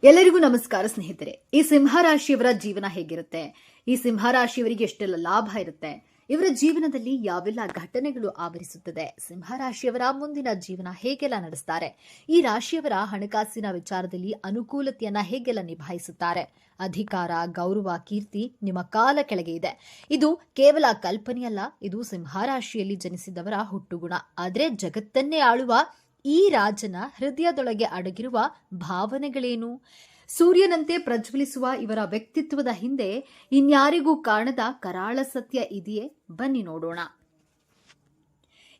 ಎಲ್ಲರಿಗೂ ನಮಸ್ಕಾರ ಸ್ನೇಹಿತರೆ. ಈ ಸಿಂಹರಾಶಿಯವರ ಜೀವನ ಹೇಗಿರುತ್ತೆ, ಈ ಸಿಂಹರಾಶಿಯವರಿಗೆ ಎಷ್ಟೆಲ್ಲ ಲಾಭ ಇರುತ್ತೆ, ಇವರ ಜೀವನದಲ್ಲಿ ಯಾವೆಲ್ಲ ಘಟನೆಗಳು ಆವರಿಸುತ್ತದೆ, ಸಿಂಹರಾಶಿಯವರ ಮುಂದಿನ ಜೀವನ ಹೇಗೆಲ್ಲ ನಡೆಸ್ತಾರೆ, ಈ ರಾಶಿಯವರ ಹಣಕಾಸಿನ ವಿಚಾರದಲ್ಲಿ ಅನುಕೂಲತೆಯನ್ನ ಹೇಗೆಲ್ಲ ನಿಭಾಯಿಸುತ್ತಾರೆ, ಅಧಿಕಾರ, ಗೌರವ, ಕೀರ್ತಿ ನಿಮ್ಮ ಕಾಲ ಕೆಳಗೆ ಇದೆ. ಇದು ಕೇವಲ ಕಲ್ಪನೆಯಲ್ಲ, ಇದು ಸಿಂಹರಾಶಿಯಲ್ಲಿ ಜನಿಸಿದವರ ಹುಟ್ಟುಗುಣ. ಆದರೆ ಜಗತ್ತನ್ನೇ ಆಳುವ ಈ ರಾಜನ ಹೃದಯದೊಳಗೆ ಅಡಗಿರುವ ಭಾವನೆಗಳೇನು? ಸೂರ್ಯನಂತೆ ಪ್ರಜ್ವಲಿಸುವ ಇವರ ವ್ಯಕ್ತಿತ್ವದ ಹಿಂದೆ ಇನ್ಯಾರಿಗೂ ಕಾಣದ ಕರಾಳ ಸತ್ಯ ಇದೆಯೇ? ಬನ್ನಿ ನೋಡೋಣ.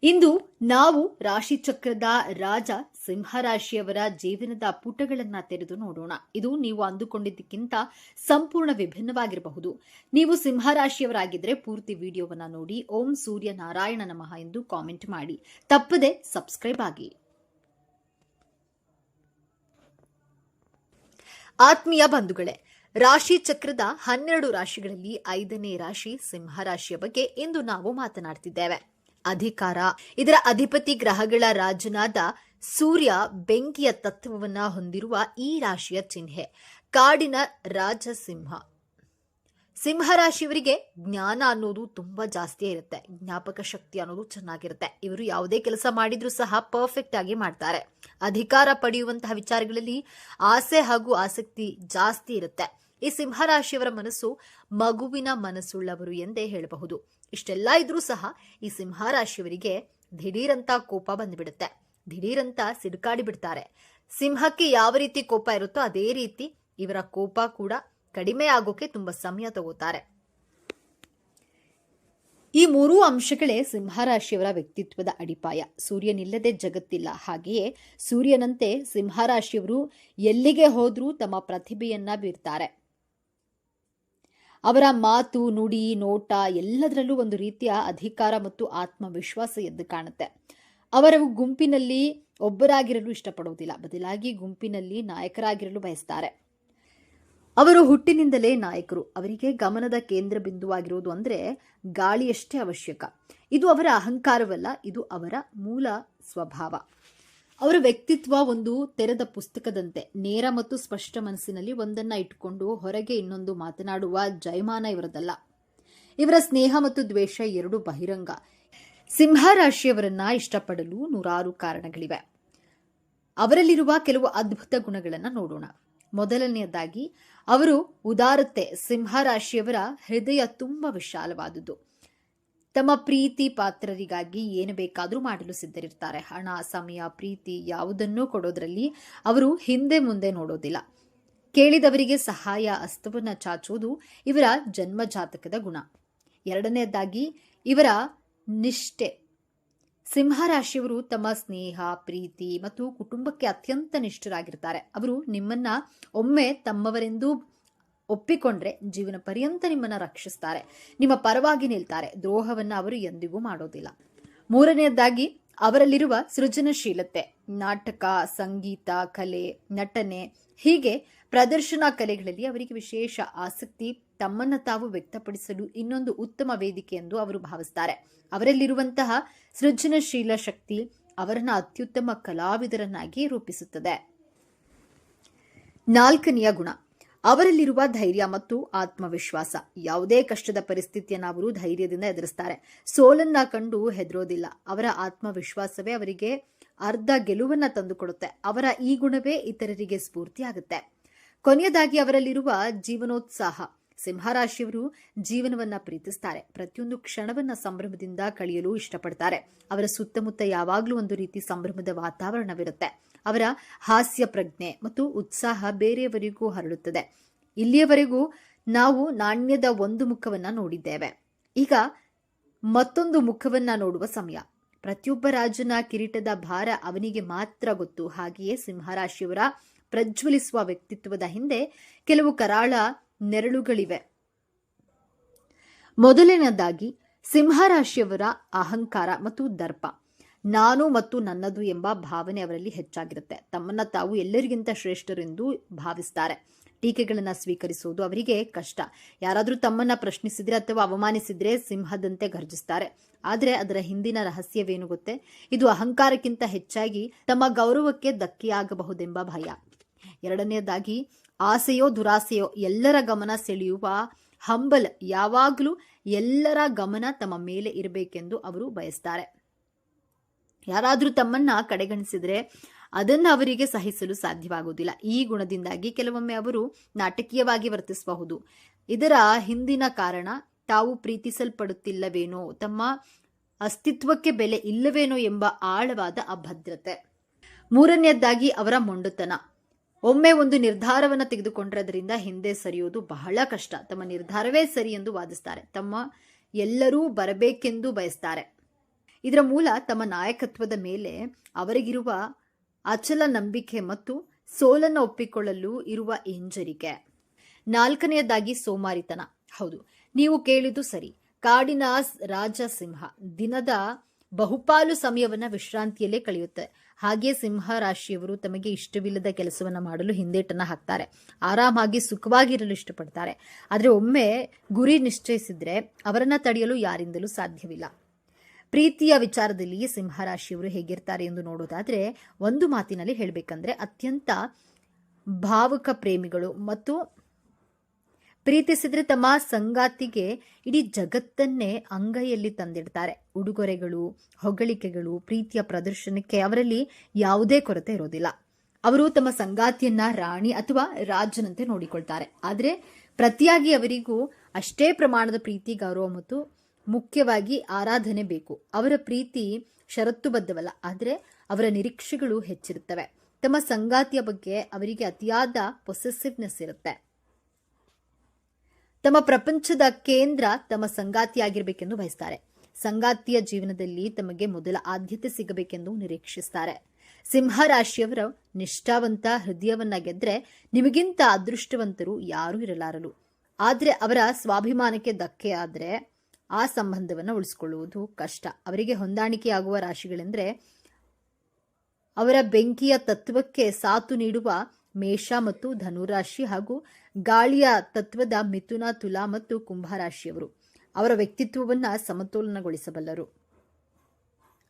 ಇಂದು ನಾವು ರಾಶಿಚಕ್ರದ ರಾಜ ಸಿಂಹರಾಶಿಯವರ ಜೀವನದ ಪುಟಗಳನ್ನ ತೆರೆದು ನೋಡೋಣ. ಇದು ನೀವು ಅಂದುಕೊಂಡಿದ್ದಕ್ಕಿಂತ ಸಂಪೂರ್ಣ ವಿಭಿನ್ನವಾಗಿರಬಹುದು. ನೀವು ಸಿಂಹರಾಶಿಯವರಾಗಿದ್ದರೆ ಪೂರ್ತಿ ವಿಡಿಯೋವನ್ನ ನೋಡಿ ಓಂ ಸೂರ್ಯ ನಾರಾಯಣ ನಮಃ ಎಂದು ಕಾಮೆಂಟ್ ಮಾಡಿ. ತಪ್ಪದೆ ಸಬ್ಸ್ಕ್ರೈಬ್ ಆಗಿ. ಆತ್ಮೀಯ ಬಂಧುಗಳೇ, ರಾಶಿ ಚಕ್ರದ 12 ರಾಶಿಗಳಲ್ಲಿ 5ನೇ ರಾಶಿ ಸಿಂಹರಾಶಿಯ ಬಗ್ಗೆ ಇಂದು ನಾವು ಮಾತನಾಡ್ತಿದ್ದೇವೆ. ಅಧಿಕಾರ, ಇದರ ಅಧಿಪತಿ ಗ್ರಹಗಳ ರಾಜನಾದ ಸೂರ್ಯ ಬೆಂಕಿಯ ತತ್ವವನ್ನ ಹೊಂದಿರುವ ಈ ರಾಶಿಯ ಚಿಹ್ನೆ ಕಾಡಿನ ರಾಜ ಸಿಂಹ. ಸಿಂಹರಾಶಿಯವರಿಗೆ ಜ್ಞಾನ ಅನ್ನೋದು ತುಂಬಾ ಜಾಸ್ತಿ ಇರುತ್ತೆ, ಜ್ಞಾಪಕ ಶಕ್ತಿ ಅನ್ನೋದು ಚೆನ್ನಾಗಿರುತ್ತೆ. ಇವರು ಯಾವುದೇ ಕೆಲಸ ಮಾಡಿದ್ರೂ ಸಹ ಪರ್ಫೆಕ್ಟ್ ಆಗಿ ಮಾಡ್ತಾರೆ. ಅಧಿಕಾರ ಪಡೆಯುವಂತಹ ವಿಚಾರಗಳಲ್ಲಿ ಆಸೆ ಹಾಗೂ ಆಸಕ್ತಿ ಜಾಸ್ತಿ ಇರುತ್ತೆ. ಈ ಸಿಂಹರಾಶಿಯವರ ಮನಸ್ಸು ಮಗುವಿನ ಮನಸ್ಸುಳ್ಳವರು ಎಂದೇ ಹೇಳಬಹುದು. ಇಷ್ಟೆಲ್ಲ ಇದ್ರೂ ಸಹ ಈ ಸಿಂಹರಾಶಿಯವರಿಗೆ ದಿಢೀರಂತ ಕೋಪ ಬಂದ್ಬಿಡುತ್ತೆ, ದಿಢೀರಂತ ಸಿಡುಕಾಡಿ ಬಿಡ್ತಾರೆ. ಸಿಂಹಕ್ಕೆ ಯಾವ ರೀತಿ ಕೋಪ ಇರುತ್ತೋ ಅದೇ ರೀತಿ ಇವರ ಕೋಪ ಕೂಡ ಕಡಿಮೆ ಆಗೋಕೆ ತುಂಬಾ ಸಮಯ ತಗೋತಾರೆ. ಈ 3 ಅಂಶಗಳೇ ಸಿಂಹರಾಶಿಯವರ ವ್ಯಕ್ತಿತ್ವದ ಅಡಿಪಾಯ. ಸೂರ್ಯನಿಲ್ಲದೆ ಜಗತ್ತಿಲ್ಲ. ಹಾಗೆಯೇ ಸೂರ್ಯನಂತೆ ಸಿಂಹರಾಶಿಯವರು ಎಲ್ಲಿಗೆ ಹೋದ್ರೂ ತಮ್ಮ ಪ್ರತಿಭೆಯನ್ನ ಬೀರ್ತಾರೆ. ಅವರ ಮಾತು, ನುಡಿ, ನೋಟ ಎಲ್ಲದರಲ್ಲೂ ಒಂದು ರೀತಿಯ ಅಧಿಕಾರ ಮತ್ತು ಆತ್ಮವಿಶ್ವಾಸ ಎದ್ದು ಕಾಣುತ್ತೆ. ಅವರ ಗುಂಪಿನಲ್ಲಿ ಒಬ್ಬರಾಗಿರಲು ಇಷ್ಟಪಡುವುದಿಲ್ಲ, ಬದಲಾಗಿ ಗುಂಪಿನಲ್ಲಿ ನಾಯಕರಾಗಿರಲು ಬಯಸ್ತಾರೆ. ಅವರು ಹುಟ್ಟಿನಿಂದಲೇ ನಾಯಕರು. ಅವರಿಗೆ ಗಮನದ ಕೇಂದ್ರ ಬಿಂದುವಾಗಿರುವುದು ಅಂದರೆ ಗಾಳಿಯಷ್ಟೇ ಅವಶ್ಯಕ. ಇದು ಅವರ ಅಹಂಕಾರವಲ್ಲ, ಇದು ಅವರ ಮೂಲ ಸ್ವಭಾವ. ಅವರ ವ್ಯಕ್ತಿತ್ವ ಒಂದು ತೆರೆದ ಪುಸ್ತಕದಂತೆ, ನೇರ ಮತ್ತು ಸ್ಪಷ್ಟ ಮನಸ್ಸಿನಲ್ಲಿ ಒಂದನ್ನ ಇಟ್ಟುಕೊಂಡು ಹೊರಗೆ ಇನ್ನೊಂದು ಮಾತನಾಡುವ ಜಯಮಾನ ಇವರದಲ್ಲ. ಇವರ ಸ್ನೇಹ ಮತ್ತು ದ್ವೇಷ ಎರಡೂ ಬಹಿರಂಗ. ಸಿಂಹರಾಶಿಯವರನ್ನ ಇಷ್ಟಪಡಲು 100 ಕಾರಣಗಳಿವೆ. ಅವರಲ್ಲಿರುವ ಕೆಲವು ಅದ್ಭುತ ಗುಣಗಳನ್ನು ನೋಡೋಣ. ಮೊದಲನೆಯದಾಗಿ ಅವರು ಉದಾರತೆ. ಸಿಂಹರಾಶಿಯವರ ಹೃದಯ ತುಂಬಾ ವಿಶಾಲವಾದುದು. ತಮ್ಮ ಪ್ರೀತಿ ಪಾತ್ರರಿಗಾಗಿ ಏನು ಬೇಕಾದರೂ ಮಾಡಲು ಸಿದ್ಧರಿರ್ತಾರೆ. ಹಣ, ಸಮಯ, ಪ್ರೀತಿ ಯಾವುದನ್ನೂ ಕೊಡೋದ್ರಲ್ಲಿ ಅವರು ಹಿಂದೆ ಮುಂದೆ ನೋಡೋದಿಲ್ಲ. ಕೇಳಿದವರಿಗೆ ಸಹಾಯ ಹಸ್ತವನ್ನ ಚಾಚುವುದು ಇವರ ಜನ್ಮ ಜಾತಕದ ಗುಣ. ಎರಡನೆಯದಾಗಿ ಇವರ ನಿಷ್ಠೆ. ಸಿಂಹರಾಶಿಯವರು ತಮ್ಮ ಸ್ನೇಹ, ಪ್ರೀತಿ ಮತ್ತು ಕುಟುಂಬಕ್ಕೆ ಅತ್ಯಂತ ನಿಷ್ಠರಾಗಿರ್ತಾರೆ. ಅವರು ನಿಮ್ಮನ್ನ ಒಮ್ಮೆ ತಮ್ಮವರೆಂದು ಒಪ್ಪಿಕೊಂಡ್ರೆ ಜೀವನ ಪರ್ಯಂತ ನಿಮ್ಮನ್ನ ರಕ್ಷಿಸ್ತಾರೆ, ನಿಮ್ಮ ಪರವಾಗಿ ನಿಲ್ತಾರೆ. ದ್ರೋಹವನ್ನ ಅವರು ಎಂದಿಗೂ ಮಾಡೋದಿಲ್ಲ. ಮೂರನೆಯದಾಗಿ ಅವರಲ್ಲಿರುವ ಸೃಜನಶೀಲತೆ. ನಾಟಕ, ಸಂಗೀತ, ಕಲೆ, ನಟನೆ ಹೀಗೆ ಪ್ರದರ್ಶನ ಕಲೆಗಳಲ್ಲಿ ಅವರಿಗೆ ವಿಶೇಷ ಆಸಕ್ತಿ. ತಮ್ಮನ್ನು ತಾವು ವ್ಯಕ್ತಪಡಿಸಲು ಇನ್ನೊಂದು ಉತ್ತಮ ವೇದಿಕೆ ಎಂದು ಅವರು ಭಾವಿಸ್ತಾರೆ. ಅವರಲ್ಲಿರುವಂತಹ ಸೃಜನಶೀಲ ಶಕ್ತಿ ಅವರನ್ನ ಅತ್ಯುತ್ತಮ ಕಲಾವಿದರನ್ನಾಗಿ ರೂಪಿಸುತ್ತದೆ. 4ನೆಯ ಗುಣ, ಅವರಲ್ಲಿರುವ ಧೈರ್ಯ ಮತ್ತು ಆತ್ಮವಿಶ್ವಾಸ. ಯಾವುದೇ ಕಷ್ಟದ ಪರಿಸ್ಥಿತಿಯನ್ನು ಅವರು ಧೈರ್ಯದಿಂದ ಎದುರಿಸ್ತಾರೆ. ಸೋಲನ್ನ ಕಂಡು ಹೆದರೋದಿಲ್ಲ. ಅವರ ಆತ್ಮವಿಶ್ವಾಸವೇ ಅವರಿಗೆ ಅರ್ಧ ಗೆಲುವನ್ನ ತಂದುಕೊಡುತ್ತೆ. ಅವರ ಈ ಗುಣವೇ ಇತರರಿಗೆ ಸ್ಫೂರ್ತಿಯಾಗುತ್ತೆ. ಕೊನೆಯದಾಗಿ ಅವರಲ್ಲಿರುವ ಜೀವನೋತ್ಸಾಹ. ಸಿಂಹರಾಶಿಯವರು ಜೀವನವನ್ನ ಪ್ರೀತಿಸ್ತಾರೆ. ಪ್ರತಿಯೊಂದು ಕ್ಷಣವನ್ನ ಸಂಭ್ರಮದಿಂದ ಕಳೆಯಲು ಇಷ್ಟಪಡ್ತಾರೆ. ಅವರ ಸುತ್ತಮುತ್ತ ಯಾವಾಗಲೂ ಒಂದು ರೀತಿ ಸಂಭ್ರಮದ ವಾತಾವರಣವಿರುತ್ತೆ. ಅವರ ಹಾಸ್ಯ ಪ್ರಜ್ಞೆ ಮತ್ತು ಉತ್ಸಾಹ ಬೇರೆಯವರಿಗೂ ಹರಡುತ್ತದೆ. ಇಲ್ಲಿಯವರೆಗೂ ನಾವು ನಾಣ್ಯದ ಒಂದು ಮುಖವನ್ನ ನೋಡಿದ್ದೇವೆ. ಈಗ ಮತ್ತೊಂದು ಮುಖವನ್ನ ನೋಡುವ ಸಮಯ. ಪ್ರತಿಯೊಬ್ಬ ರಾಜನ ಕಿರೀಟದ ಭಾರ ಅವನಿಗೆ ಮಾತ್ರ ಗೊತ್ತು. ಹಾಗೆಯೇ ಸಿಂಹರಾಶಿಯವರ ಪ್ರಜ್ವಲಿಸುವ ವ್ಯಕ್ತಿತ್ವದ ಹಿಂದೆ ಕೆಲವು ಕರಾಳ ನೆರಳುಗಳಿವೆ. ಮೊದಲನೇದಾಗಿ ಸಿಂಹರಾಶಿಯವರ ಅಹಂಕಾರ ಮತ್ತು ದರ್ಪ. ನಾನು ಮತ್ತು ನನ್ನದು ಎಂಬ ಭಾವನೆ ಅವರಲ್ಲಿ ಹೆಚ್ಚಾಗಿರುತ್ತೆ. ತಮ್ಮನ್ನ ತಾವು ಎಲ್ಲರಿಗಿಂತ ಶ್ರೇಷ್ಠರೆಂದು ಭಾವಿಸ್ತಾರೆ. ಟೀಕೆಗಳನ್ನು ಸ್ವೀಕರಿಸುವುದು ಅವರಿಗೆ ಕಷ್ಟ. ಯಾರಾದರೂ ತಮ್ಮನ್ನ ಪ್ರಶ್ನಿಸಿದ್ರೆ ಅಥವಾ ಅವಮಾನಿಸಿದ್ರೆ ಸಿಂಹದಂತೆ ಗರ್ಜಿಸ್ತಾರೆ. ಆದರೆ ಅದರ ಹಿಂದಿನ ರಹಸ್ಯವೇನು ಗೊತ್ತೇ? ಇದು ಅಹಂಕಾರಕ್ಕಿಂತ ಹೆಚ್ಚಾಗಿ ತಮ್ಮ ಗೌರವಕ್ಕೆ ಧಕ್ಕೆಯಾಗಬಹುದೆಂಬ ಭಯ. ಎರಡನೆಯದಾಗಿ ಆಸೆಯೋ ದುರಾಸೆಯೋ ಎಲ್ಲರ ಗಮನ ಸೆಳೆಯುವ ಹಂಬಲ್ ಯಾವಾಗಲೂ ಎಲ್ಲರ ಗಮನ ತಮ್ಮ ಮೇಲೆ ಇರಬೇಕೆಂದು ಅವರು ಬಯಸ್ತಾರೆ. ಯಾರಾದರೂ ತಮ್ಮನ್ನ ಕಡೆಗಣಿಸಿದ್ರೆ ಅದನ್ನು ಅವರಿಗೆ ಸಹಿಸಲು ಸಾಧ್ಯವಾಗುವುದಿಲ್ಲ. ಈ ಗುಣದಿಂದಾಗಿ ಕೆಲವೊಮ್ಮೆ ಅವರು ನಾಟಕೀಯವಾಗಿ ವರ್ತಿಸಬಹುದು. ಇದರ ಹಿಂದಿನ ಕಾರಣ ತಾವು ಪ್ರೀತಿಸಲ್ಪಡುತ್ತಿಲ್ಲವೇನೋ, ತಮ್ಮ ಅಸ್ತಿತ್ವಕ್ಕೆ ಬೆಲೆ ಇಲ್ಲವೇನೋ ಎಂಬ ಆಳವಾದ ಅಭದ್ರತೆ. ಮೂರನೆಯದಾಗಿ ಅವರ ಮೊಂಡುತನ. ಒಮ್ಮೆ ಒಂದು ನಿರ್ಧಾರವನ್ನು ತೆಗೆದುಕೊಂಡ್ರೆ ಅದರಿಂದ ಹಿಂದೆ ಸರಿಯೋದು ಬಹಳ ಕಷ್ಟ. ತಮ್ಮ ನಿರ್ಧಾರವೇ ಸರಿ ಎಂದು ವಾದಿಸ್ತಾರೆ. ತಮ್ಮ ಎಲ್ಲರೂ ಬರಬೇಕೆಂದು ಬಯಸ್ತಾರೆ. ಇದರ ಮೂಲ ತಮ್ಮ ನಾಯಕತ್ವದ ಮೇಲೆ ಅವರಿಗಿರುವ ಅಚಲ ನಂಬಿಕೆ ಮತ್ತು ಸೋಲನ್ನು ಒಪ್ಪಿಕೊಳ್ಳಲು ಇರುವ ಹಿಂಜರಿಕೆ. ನಾಲ್ಕನೆಯದಾಗಿ ಸೋಮಾರಿತನ. ಹೌದು, ನೀವು ಕೇಳಿದ್ದು ಸರಿ. ಕಾಡಿನ ರಾಜ ಸಿಂಹ ದಿನದ ಬಹುಪಾಲು ಸಮಯವನ್ನ ವಿಶ್ರಾಂತಿಯಲ್ಲೇ ಕಳೆಯುತ್ತೆ. ಹಾಗೆ ಸಿಂಹ ರಾಶಿಯವರು ತಮಗೆ ಇಷ್ಟವಿಲ್ಲದ ಕೆಲಸವನ್ನ ಮಾಡಲು ಹಿಂದೇಟನ್ನ ಹಾಕ್ತಾರೆ. ಆರಾಮಾಗಿ ಸುಖವಾಗಿರಲು ಇಷ್ಟಪಡ್ತಾರೆ. ಆದರೆ ಒಮ್ಮೆ ಗುರಿ ನಿಶ್ಚಯಿಸಿದ್ರೆ ಅವರನ್ನ ತಡೆಯಲು ಯಾರಿಂದಲೂ ಸಾಧ್ಯವಿಲ್ಲ. ಪ್ರೀತಿಯ ವಿಚಾರದಲ್ಲಿ ಸಿಂಹರಾಶಿಯವರು ಹೇಗಿರ್ತಾರೆ ಎಂದು ನೋಡೋದಾದ್ರೆ, ಒಂದು ಮಾತಿನಲ್ಲಿ ಹೇಳಬೇಕಂದ್ರೆ ಅತ್ಯಂತ ಭಾವುಕ ಪ್ರೇಮಿಗಳು ಮತ್ತು ಪ್ರೀತಿಸಿದ್ರೆ ತಮ್ಮ ಸಂಗಾತಿಗೆ ಇಡೀ ಜಗತ್ತನ್ನೇ ಅಂಗೈಯಲ್ಲಿ ತಂದಿಡ್ತಾರೆ. ಉಡುಗೊರೆಗಳು, ಹೊಗಳಿಕೆಗಳು, ಪ್ರೀತಿಯ ಪ್ರದರ್ಶನಕ್ಕೆ ಅವರಲ್ಲಿ ಯಾವುದೇ ಕೊರತೆ ಇರೋದಿಲ್ಲ. ಅವರು ತಮ್ಮ ಸಂಗಾತಿಯನ್ನ ರಾಣಿ ಅಥವಾ ರಾಜನಂತೆ ನೋಡಿಕೊಳ್ತಾರೆ. ಆದರೆ ಪ್ರತಿಯಾಗಿ ಅವರಿಗೂ ಅಷ್ಟೇ ಪ್ರಮಾಣದ ಪ್ರೀತಿ, ಗೌರವ ಮತ್ತು ಮುಖ್ಯವಾಗಿ ಆರಾಧನೆ ಬೇಕು. ಅವರ ಪ್ರೀತಿ ಷರತ್ತುಬದ್ಧವಲ್ಲ, ಆದರೆ ಅವರ ನಿರೀಕ್ಷೆಗಳು ಹೆಚ್ಚಿರುತ್ತವೆ. ತಮ್ಮ ಸಂಗಾತಿಯ ಬಗ್ಗೆ ಅವರಿಗೆ ಅತಿಯಾದ ಪೊಸೆಸಿವ್ನೆಸ್ ಇರುತ್ತೆ. ತಮ್ಮ ಪ್ರಪಂಚದ ಕೇಂದ್ರ ತಮ್ಮ ಸಂಗಾತಿಯಾಗಿರ್ಬೇಕೆಂದು ಬಯಸ್ತಾರೆ. ಸಂಗಾತಿಯ ಜೀವನದಲ್ಲಿ ತಮಗೆ ಮೊದಲ ಆದ್ಯತೆ ಸಿಗಬೇಕೆಂದು ನಿರೀಕ್ಷಿಸ್ತಾರೆ. ಸಿಂಹ ರಾಶಿಯವರ ನಿಷ್ಠಾವಂತ ಹೃದಯವನ್ನ ಗೆದ್ರೆ ನಿಮಗಿಂತ ಅದೃಷ್ಟವಂತರು ಯಾರೂ ಇರಲಾರರು. ಆದರೆ ಅವರ ಸ್ವಾಭಿಮಾನಕ್ಕೆ ಧಕ್ಕೆ ಆದ್ರೆ ಆ ಸಂಬಂಧವನ್ನು ಉಳಿಸಿಕೊಳ್ಳುವುದು ಕಷ್ಟ. ಅವರಿಗೆ ಹೊಂದಾಣಿಕೆಯಾಗುವ ರಾಶಿಗಳೆಂದ್ರೆ ಅವರ ಬೆಂಕಿಯ ತತ್ವಕ್ಕೆ ಸಾಥು ನೀಡುವ ಮೇಷ ಮತ್ತು ಧನುರಾಶಿ ಹಾಗೂ ಗಾಳಿಯ ತತ್ವದ ಮಿಥುನ, ತುಲಾ ಮತ್ತು ಕುಂಭರಾಶಿಯವರು. ಅವರ ವ್ಯಕ್ತಿತ್ವವನ್ನ ಸಮತೋಲನಗೊಳಿಸಬಲ್ಲರು.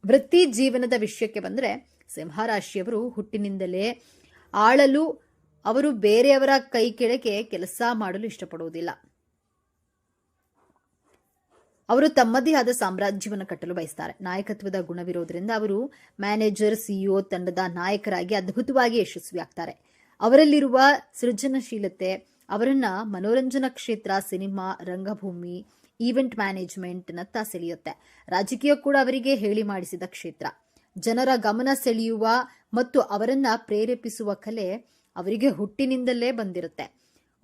ವೃತ್ತಿ ಜೀವನದ ವಿಷಯಕ್ಕೆ ಬಂದ್ರೆ ಸಿಂಹರಾಶಿಯವರು ಹುಟ್ಟಿನಿಂದಲೇ ಆಳಲು ಅವರು ಬೇರೆಯವರ ಕೈ ಕೆಳಗೆ ಕೆಲಸ ಮಾಡಲು ಇಷ್ಟಪಡುವುದಿಲ್ಲ. ಅವರು ತಮ್ಮದೇ ಆದ ಸಾಮ್ರಾಜ್ಯವನ್ನು ಕಟ್ಟಲು ಬಯಸ್ತಾರೆ. ನಾಯಕತ್ವದ ಗುಣವಿರೋದ್ರಿಂದ ಅವರು ಮ್ಯಾನೇಜರ್, ಸಿಇಒ, ತಂಡದ ನಾಯಕರಾಗಿ ಅದ್ಭುತವಾಗಿ ಯಶಸ್ವಿಯಾಗ್ತಾರೆ. ಅವರಲ್ಲಿರುವ ಸೃಜನಶೀಲತೆ ಅವರನ್ನ ಮನೋರಂಜನಾ ಕ್ಷೇತ್ರ, ಸಿನಿಮಾ, ರಂಗಭೂಮಿ, ಈವೆಂಟ್ ಮ್ಯಾನೇಜ್ಮೆಂಟ್ ನತ್ತ ಸೆಳೆಯುತ್ತೆ. ರಾಜಕೀಯ ಕೂಡ ಅವರಿಗೆ ಹೇಳಿ ಮಾಡಿಸಿದ ಕ್ಷೇತ್ರ. ಜನರ ಗಮನ ಸೆಳೆಯುವ ಮತ್ತು ಅವರನ್ನ ಪ್ರೇರೇಪಿಸುವ ಕಲೆ ಅವರಿಗೆ ಹುಟ್ಟಿನಿಂದಲೇ ಬಂದಿರುತ್ತೆ.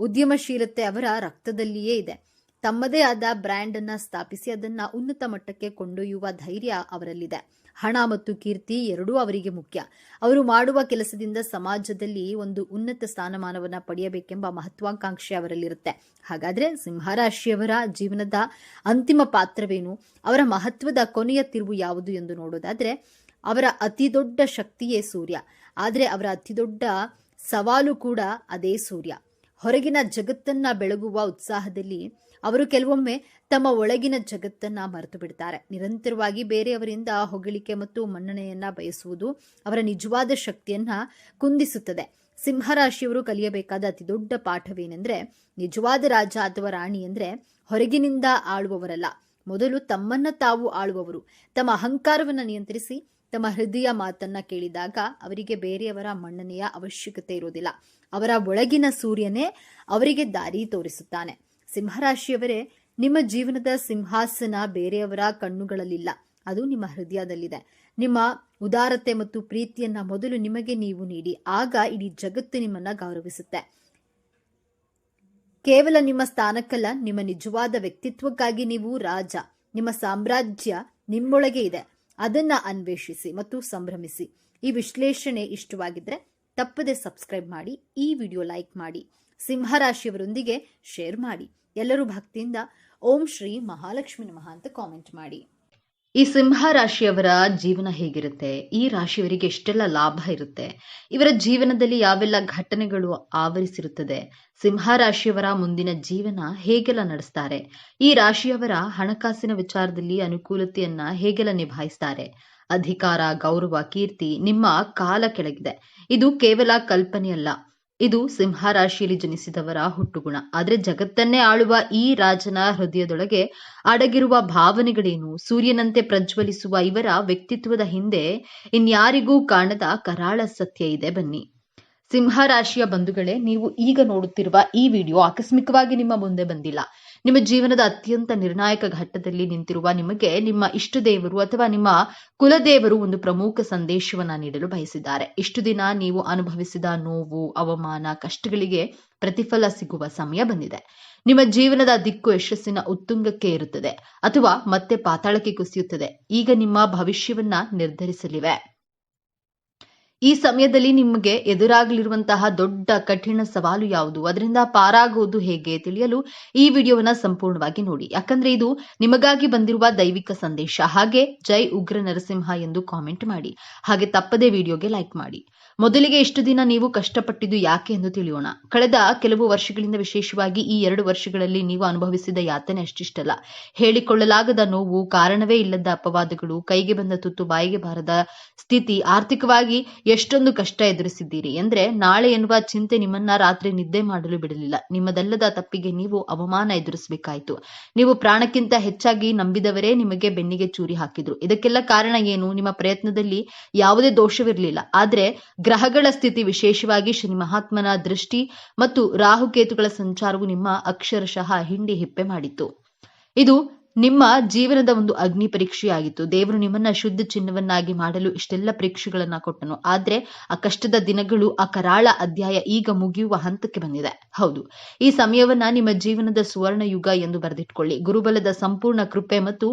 ಉದ್ಯಮಶೀಲತೆ ಅವರ ರಕ್ತದಲ್ಲಿಯೇ ಇದೆ. ತಮ್ಮದೇ ಆದ ಬ್ರ್ಯಾಂಡ್ ಅನ್ನ ಸ್ಥಾಪಿಸಿ ಅದನ್ನ ಉನ್ನತ ಮಟ್ಟಕ್ಕೆ ಕೊಂಡೊಯ್ಯುವ ಧೈರ್ಯ ಅವರಲ್ಲಿದೆ. ಹಣ ಮತ್ತು ಕೀರ್ತಿ ಎರಡೂ ಅವರಿಗೆ ಮುಖ್ಯ. ಅವರು ಮಾಡುವ ಕೆಲಸದಿಂದ ಸಮಾಜದಲ್ಲಿ ಒಂದು ಉನ್ನತ ಸ್ಥಾನಮಾನವನ್ನ ಪಡೆಯಬೇಕೆಂಬ ಮಹತ್ವಾಕಾಂಕ್ಷೆ ಅವರಲ್ಲಿರುತ್ತೆ. ಹಾಗಾದ್ರೆ ಸಿಂಹರಾಶಿಯವರ ಜೀವನದ ಅಂತಿಮ ಪಾತ್ರವೇನು, ಅವರ ಮಹತ್ವದ ಕೊನೆಯ ತಿರುವು ಯಾವುದು ಎಂದು ನೋಡೋದಾದ್ರೆ, ಅವರ ಅತಿದೊಡ್ಡ ಶಕ್ತಿಯೇ ಸೂರ್ಯ. ಆದರೆ ಅವರ ಅತಿದೊಡ್ಡ ಸವಾಲು ಕೂಡ ಅದೇ ಸೂರ್ಯ. ಹೊರಗಿನ ಜಗತ್ತನ್ನ ಬೆಳಗುವ ಉತ್ಸಾಹದಲ್ಲಿ ಅವರು ಕೆಲವೊಮ್ಮೆ ತಮ್ಮ ಒಳಗಿನ ಜಗತ್ತನ್ನ ಮರೆತು ಬಿಡ್ತಾರೆ. ನಿರಂತರವಾಗಿ ಬೇರೆಯವರಿಂದ ಹೊಗಳಿಕೆ ಮತ್ತು ಮನ್ನಣೆಯನ್ನ ಬಯಸುವುದು ಅವರ ನಿಜವಾದ ಶಕ್ತಿಯನ್ನ ಕುಂದಿಸುತ್ತದೆ. ಸಿಂಹರಾಶಿಯವರು ಕಲಿಯಬೇಕಾದ ಅತಿದೊಡ್ಡ ಪಾಠವೇನೆಂದ್ರೆ, ನಿಜವಾದ ರಾಜ ಅಥವಾ ರಾಣಿ ಅಂದ್ರೆ ಹೊರಗಿನಿಂದ ಆಳುವವರಲ್ಲ, ಮೊದಲು ತಮ್ಮನ್ನ ತಾವು ಆಳುವವರು. ತಮ್ಮ ಅಹಂಕಾರವನ್ನ ನಿಯಂತ್ರಿಸಿ ತಮ್ಮ ಹೃದಯ ಮಾತನ್ನ ಕೇಳಿದಾಗ ಅವರಿಗೆ ಬೇರೆಯವರ ಮನ್ನಣೆಯ ಅವಶ್ಯಕತೆ ಇರುವುದಿಲ್ಲ. ಅವರ ಒಳಗಿನ ಸೂರ್ಯನೇ ಅವರಿಗೆ ದಾರಿ ತೋರಿಸುತ್ತಾನೆ. ಸಿಂಹರಾಶಿಯವರೇ, ನಿಮ್ಮ ಜೀವನದ ಸಿಂಹಾಸನ ಬೇರೆಯವರ ಕಣ್ಣುಗಳಲ್ಲಿಲ್ಲ, ಅದು ನಿಮ್ಮ ಹೃದಯದಲ್ಲಿದೆ. ನಿಮ್ಮ ಉದಾರತೆ ಮತ್ತು ಪ್ರೀತಿಯನ್ನ ಮೊದಲು ನಿಮಗೆ ನೀವು ನೀಡಿ, ಆಗ ಇಡೀ ಜಗತ್ತು ನಿಮ್ಮನ್ನ ಗೌರವಿಸುತ್ತೆ. ಕೇವಲ ನಿಮ್ಮ ಸ್ಥಾನಕ್ಕಲ್ಲ, ನಿಮ್ಮ ನಿಜವಾದ ವ್ಯಕ್ತಿತ್ವಕ್ಕಾಗಿ ನೀವು ರಾಜ. ನಿಮ್ಮ ಸಾಮ್ರಾಜ್ಯ ನಿಮ್ಮೊಳಗೆ ಇದೆ, ಅದನ್ನ ಅನ್ವೇಷಿಸಿ ಮತ್ತು ಸಂಭ್ರಮಿಸಿ. ಈ ವಿಶ್ಲೇಷಣೆ ಇಷ್ಟವಾಗಿದ್ರೆ ತಪ್ಪದೆ ಸಬ್ಸ್ಕ್ರೈಬ್ ಮಾಡಿ, ಈ ವಿಡಿಯೋ ಲೈಕ್ ಮಾಡಿ, ಸಿಂಹರಾಶಿಯವರೊಂದಿಗೆ ಶೇರ್ ಮಾಡಿ. ಎಲ್ಲರೂ ಭಕ್ತಿಯಿಂದ ಓಂ ಶ್ರೀ ಮಹಾಲಕ್ಷ್ಮಿ ನಮಃ ಅಂತ ಕಾಮೆಂಟ್ ಮಾಡಿ. ಈ ಸಿಂಹ ರಾಶಿಯವರ ಜೀವನ ಹೇಗಿರುತ್ತೆ, ಈ ರಾಶಿಯವರಿಗೆ ಎಷ್ಟೆಲ್ಲ ಲಾಭ ಇರುತ್ತೆ, ಇವರ ಜೀವನದಲ್ಲಿ ಯಾವೆಲ್ಲ ಘಟನೆಗಳು ಆವರಿಸಿರುತ್ತದೆ, ಸಿಂಹ ರಾಶಿಯವರ ಮುಂದಿನ ಜೀವನ ಹೇಗೆಲ್ಲ ನಡೆಸ್ತಾರೆ, ಈ ರಾಶಿಯವರ ಹಣಕಾಸಿನ ವಿಚಾರದಲ್ಲಿ ಅನುಕೂಲತೆಯನ್ನ ಹೇಗೆಲ್ಲ ನಿಭಾಯಿಸ್ತಾರೆ, ಅಧಿಕಾರ, ಗೌರವ, ಕೀರ್ತಿ ನಿಮ್ಮ ಕಾಲ ಕೆಳಗಿದೆ. ಇದು ಕೇವಲ ಕಲ್ಪನೆಯಲ್ಲ, ಇದು ಸಿಂಹ ರಾಶಿಯಲ್ಲಿ ಜನಿಸಿದವರ ಹುಟ್ಟುಗುಣ. ಆದ್ರೆ ಜಗತ್ತನ್ನೇ ಆಳುವ ಈ ರಾಜನ ಹೃದಯದೊಳಗೆ ಅಡಗಿರುವ ಭಾವನೆಗಳೇನು? ಸೂರ್ಯನಂತೆ ಪ್ರಜ್ವಲಿಸುವ ಇವರ ವ್ಯಕ್ತಿತ್ವದ ಹಿಂದೆ ಇನ್ಯಾರಿಗೂ ಕಾಣದ ಕರಾಳ ಸತ್ಯ ಇದೆ, ಬನ್ನಿ. ಸಿಂಹ ರಾಶಿಯ ಬಂಧುಗಳೇ, ನೀವು ಈಗ ನೋಡುತ್ತಿರುವ ಈ ವಿಡಿಯೋ ಆಕಸ್ಮಿಕವಾಗಿ ನಿಮ್ಮ ಮುಂದೆ ಬಂದಿಲ್ಲ. ನಿಮ್ಮ ಜೀವನದ ಅತ್ಯಂತ ನಿರ್ಣಾಯಕ ಘಟ್ಟದಲ್ಲಿ ನಿಂತಿರುವ ನಿಮಗೆ ನಿಮ್ಮ ಇಷ್ಟ ದೇವರು ಅಥವಾ ನಿಮ್ಮ ಕುಲದೇವರು ಒಂದು ಪ್ರಮುಖ ಸಂದೇಶವನ್ನ ನೀಡಲು ಬಯಸಿದ್ದಾರೆ. ಇಷ್ಟು ದಿನ ನೀವು ಅನುಭವಿಸಿದ ನೋವು, ಅವಮಾನ, ಕಷ್ಟಗಳಿಗೆ ಪ್ರತಿಫಲ ಸಿಗುವ ಸಮಯ ಬಂದಿದೆ. ನಿಮ್ಮ ಜೀವನದ ದಿಕ್ಕು ಯಶಸ್ಸಿನ ಉತ್ತುಂಗಕ್ಕೆ ಇರುತ್ತದೆ ಅಥವಾ ಮತ್ತೆ ಪಾತಾಳಕ್ಕೆ ಕುಸಿಯುತ್ತದೆ. ಈಗ ನಿಮ್ಮ ಭವಿಷ್ಯವನ್ನ ನಿರ್ಧರಿಸಲಿವೆ. ಈ ಸಮಯದಲ್ಲಿ ನಿಮಗೆ ಎದುರಾಗಲಿರುವಂತಹ ದೊಡ್ಡ ಕಠಿಣ ಸವಾಲು ಯಾವುದು, ಅದರಿಂದ ಪಾರಾಗುವುದು ಹೇಗೆ ತಿಳಿಯಲು ಈ ವಿಡಿಯೋವನ್ನ ಸಂಪೂರ್ಣವಾಗಿ ನೋಡಿ. ಯಾಕಂದ್ರೆ ಇದು ನಿಮಗಾಗಿ ಬಂದಿರುವ ದೈವಿಕ ಸಂದೇಶ. ಹಾಗೆ ಜೈ ಉಗ್ರ ನರಸಿಂಹ ಎಂದು ಕಾಮೆಂಟ್ ಮಾಡಿ. ಹಾಗೆ ತಪ್ಪದೇ ವಿಡಿಯೋಗೆ ಲೈಕ್ ಮಾಡಿ. ಮೊದಲಿಗೆ ಇಷ್ಟು ದಿನ ನೀವು ಕಷ್ಟಪಟ್ಟಿದ್ದು ಯಾಕೆ ಎಂದು ತಿಳಿಯೋಣ. ಕಳೆದ ಕೆಲವು ವರ್ಷಗಳಿಂದ, ವಿಶೇಷವಾಗಿ ಈ 2 ವರ್ಷಗಳಲ್ಲಿ ನೀವು ಅನುಭವಿಸಿದ ಯಾತನೆ ಅಷ್ಟಿಷ್ಟಲ್ಲ. ಹೇಳಿಕೊಳ್ಳಲಾಗದ ನೋವು, ಕಾರಣವೇ ಇಲ್ಲದ ಅಪವಾದಗಳು, ಕೈಗೆ ಬಂದ ತುತ್ತು ಬಾಯಿಗೆ ಬಾರದ ಸ್ಥಿತಿ, ಆರ್ಥಿಕವಾಗಿ ಎಷ್ಟೊಂದು ಕಷ್ಟ ಎದುರಿಸಿದ್ದೀರಿ ಎಂದ್ರೆ ನಾಳೆ ಎನ್ನುವ ಚಿಂತೆ ನಿಮ್ಮನ್ನ ರಾತ್ರಿ ನಿದ್ದೆ ಮಾಡಲು ಬಿಡಲಿಲ್ಲ. ನಿಮ್ಮದಲ್ಲದ ತಪ್ಪಿಗೆ ನೀವು ಅವಮಾನ ಎದುರಿಸಬೇಕಾಯಿತು. ನೀವು ಪ್ರಾಣಕ್ಕಿಂತ ಹೆಚ್ಚಾಗಿ ನಂಬಿದವರೇ ನಿಮಗೆ ಬೆನ್ನಿಗೆ ಚೂರಿ ಹಾಕಿದ್ರು. ಇದಕ್ಕೆಲ್ಲ ಕಾರಣ ಏನು? ನಿಮ್ಮ ಪ್ರಯತ್ನದಲ್ಲಿ ಯಾವುದೇ ದೋಷವಿರಲಿಲ್ಲ. ಆದ್ರೆ ಗ್ರಹಗಳ ಸ್ಥಿತಿ, ವಿಶೇಷವಾಗಿ ಶನಿ ಮಹಾತ್ಮನ ದೃಷ್ಟಿ ಮತ್ತು ರಾಹುಕೇತುಗಳ ಸಂಚಾರವು ನಿಮ್ಮ ಅಕ್ಷರಶಃ ಹಿಂಡಿ ಹಿಪ್ಪೆ ಮಾಡಿತ್ತು. ಇದು ನಿಮ್ಮ ಜೀವನದ ಒಂದು ಅಗ್ನಿ ಪರೀಕ್ಷೆಯಾಗಿತ್ತು. ದೇವರು ನಿಮ್ಮನ್ನ ಶುದ್ಧ ಚಿನ್ನವನ್ನಾಗಿ ಮಾಡಲು ಇಷ್ಟೆಲ್ಲ ಪರೀಕ್ಷೆಗಳನ್ನ ಕೊಟ್ಟನು. ಆದ್ರೆ ಆ ಕಷ್ಟದ ದಿನಗಳು, ಆ ಕರಾಳ ಅಧ್ಯಾಯ ಈಗ ಮುಗಿಯುವ ಹಂತಕ್ಕೆ ಬಂದಿದೆ. ಹೌದು, ಈ ಸಮಯವನ್ನ ನಿಮ್ಮ ಜೀವನದ ಸುವರ್ಣ ಯುಗ ಎಂದು ಬರೆದಿಟ್ಕೊಳ್ಳಿ. ಗುರುಬಲದ ಸಂಪೂರ್ಣ ಕೃಪೆ